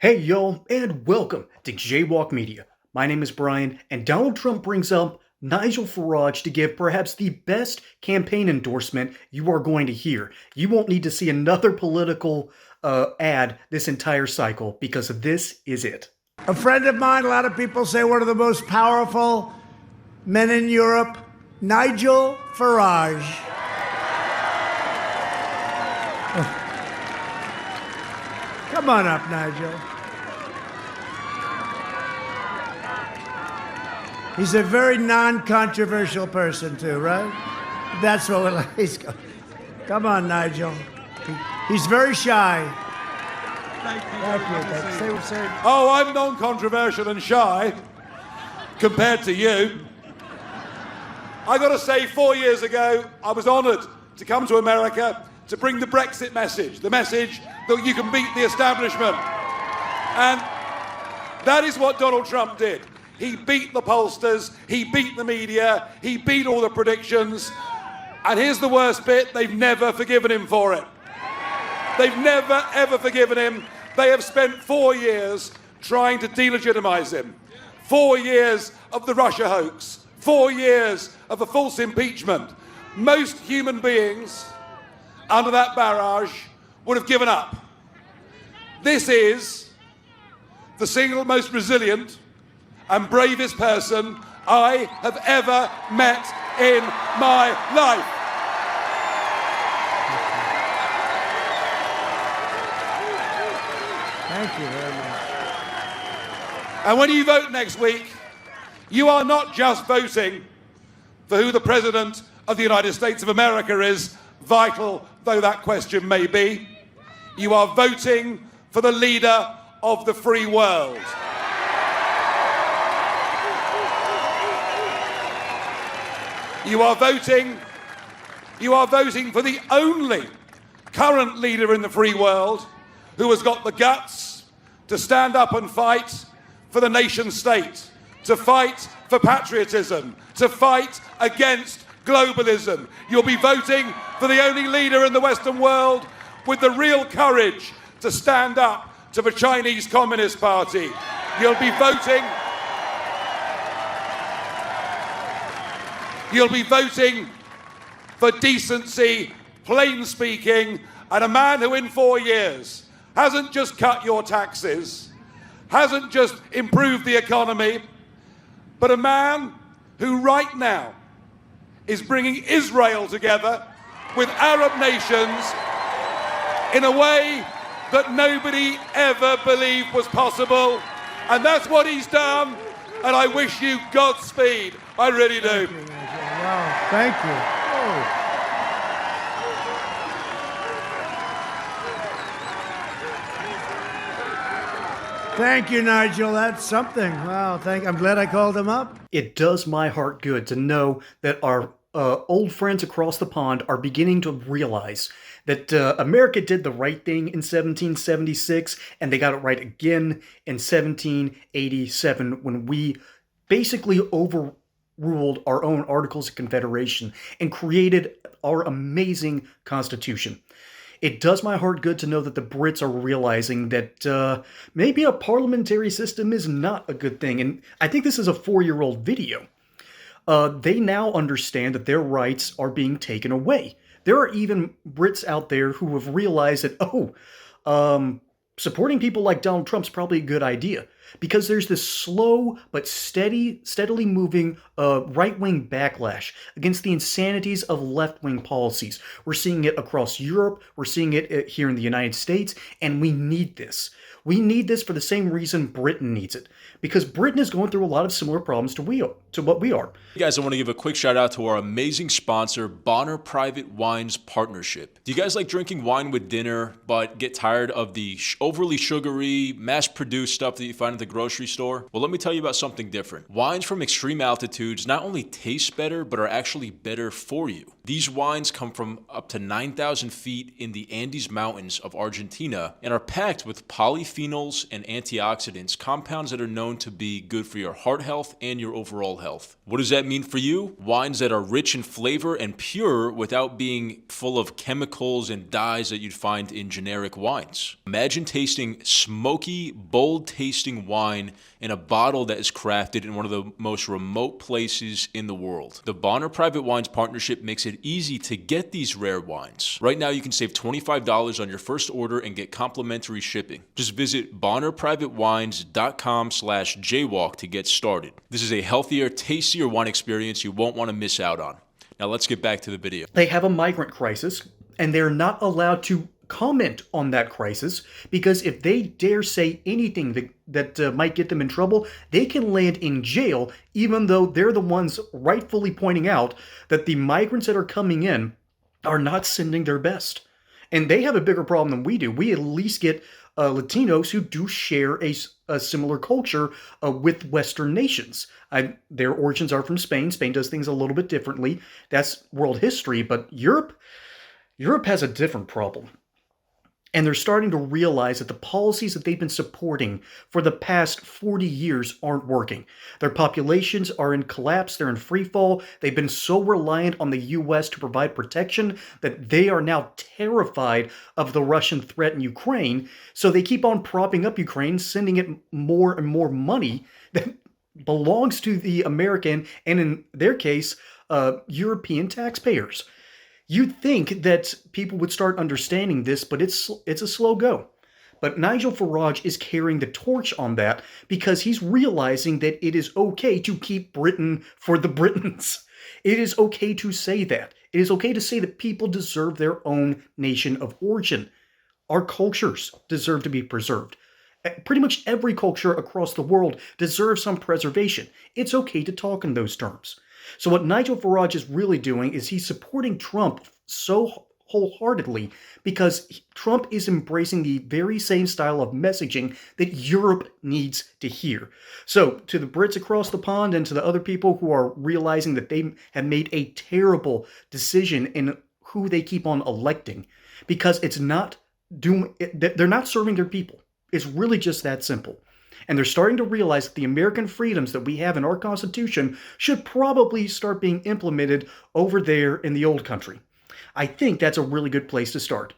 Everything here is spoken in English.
Hey yo, and welcome to JayWalk Media. My name is Brian, and Donald Trump brings up Nigel Farage to give perhaps the best campaign endorsement you are going to hear. You won't need to see another political ad this entire cycle because this is it. A friend of mine, a lot of people say one of the most powerful men in Europe, Nigel Farage. Come on up, Nigel. He's a very non-controversial person, too, right? That's what we're like. Come on, Nigel. He's very shy. Thank you. Oh, I'm non-controversial and shy compared to you. I got to say, 4 years ago, I was honoured to come to America to bring the Brexit message, the message that you can beat the establishment. And that is what Donald Trump did. He beat the pollsters, he beat the media, he beat all the predictions. And here's the worst bit, they've never forgiven him for it. They've never, ever forgiven him. They have spent 4 years trying to delegitimize him. 4 years of the Russia hoax. 4 years of the false impeachment. Most human beings under that barrage would have given up. This is the single most resilient and bravest person I have ever met in my life. Thank you very much. And when you vote next week, you are not just voting for who the President of the United States of America is, vital though that question may be. You are voting for the leader of the free world. You are voting for the only current leader in the free world who has got the guts to stand up and fight for the nation state, to fight for patriotism, to fight against globalism. You'll be voting for the only leader in the Western world with the real courage to stand up to the Chinese Communist Party. You'll be voting for decency, plain speaking, and a man who in 4 years hasn't just cut your taxes, hasn't just improved the economy, but a man who right now is bringing Israel together with Arab nations in a way that nobody ever believed was possible. And that's what he's done. And I wish you Godspeed. I really do. Wow, thank you. Oh. Thank you, Nigel. That's something. Wow, I'm glad I called him up. It does my heart good to know that our old friends across the pond are beginning to realize that America did the right thing in 1776, and they got it right again in 1787 when we basically overruled our own Articles of Confederation and created our amazing Constitution. It does my heart good to know that the Brits are realizing that maybe a parliamentary system is not a good thing. And I think this is a 4-year-old video. They now understand that their rights are being taken away. There are even Brits out there who have realized that, supporting people like Donald Trump's probably a good idea. Because there's this slow but steadily moving right-wing backlash against the insanities of left-wing policies. We're seeing it across Europe, we're seeing it here in the United States, and we need this. We need this for the same reason Britain needs it. Because Britain is going through a lot of similar problems to what we are. Hey guys, I want to give a quick shout out to our amazing sponsor, Bonner Private Wines Partnership. Do you guys like drinking wine with dinner, but get tired of the overly sugary, mass-produced stuff that you find at the grocery store? Well, let me tell you about something different. Wines from extreme altitudes not only taste better, but are actually better for you. These wines come from up to 9,000 feet in the Andes Mountains of Argentina and are packed with polyphenols and antioxidants, compounds that are known to be good for your heart health and your overall health. What does that mean for you? Wines that are rich in flavor and pure without being full of chemicals and dyes that you'd find in generic wines. Imagine tasting smoky, bold-tasting wine in a bottle that is crafted in one of the most remote places in the world. The Bonner Private Wines partnership makes it easy to get these rare wines. Right now, you can save $25 on your first order and get complimentary shipping. Just visit bonnerprivatewines.com/JayWalk to get started. This is a healthier, tastier wine experience you won't want to miss out on. Now let's get back to the video. They have a migrant crisis, and they're not allowed to comment on that crisis, because if they dare say anything that might get them in trouble, they can land in jail, even though they're the ones rightfully pointing out that the migrants that are coming in are not sending their best. And they have a bigger problem than we do. We at least get Latinos who do share a similar culture with Western nations. Their origins are from Spain. Spain does things a little bit differently. That's world history. But Europe has a different problem. And they're starting to realize that the policies that they've been supporting for the past 40 years aren't working. Their populations are in collapse. They're in free fall. They've been so reliant on the U.S. to provide protection that they are now terrified of the Russian threat in Ukraine. So they keep on propping up Ukraine, sending it more and more money that belongs to the American, and in their case, European taxpayers. You'd think that people would start understanding this, but it's a slow go. But Nigel Farage is carrying the torch on that because he's realizing that it is okay to keep Britain for the Britons. It is okay to say that. It is okay to say that people deserve their own nation of origin. Our cultures deserve to be preserved. Pretty much every culture across the world deserves some preservation. It's okay to talk in those terms. So what Nigel Farage is really doing is he's supporting Trump so wholeheartedly because Trump is embracing the very same style of messaging that Europe needs to hear. So to the Brits across the pond and to the other people who are realizing that they have made a terrible decision in who they keep on electing, because they're not serving their people. It's really just that simple. And they're starting to realize that the American freedoms that we have in our Constitution should probably start being implemented over there in the old country. I think that's a really good place to start.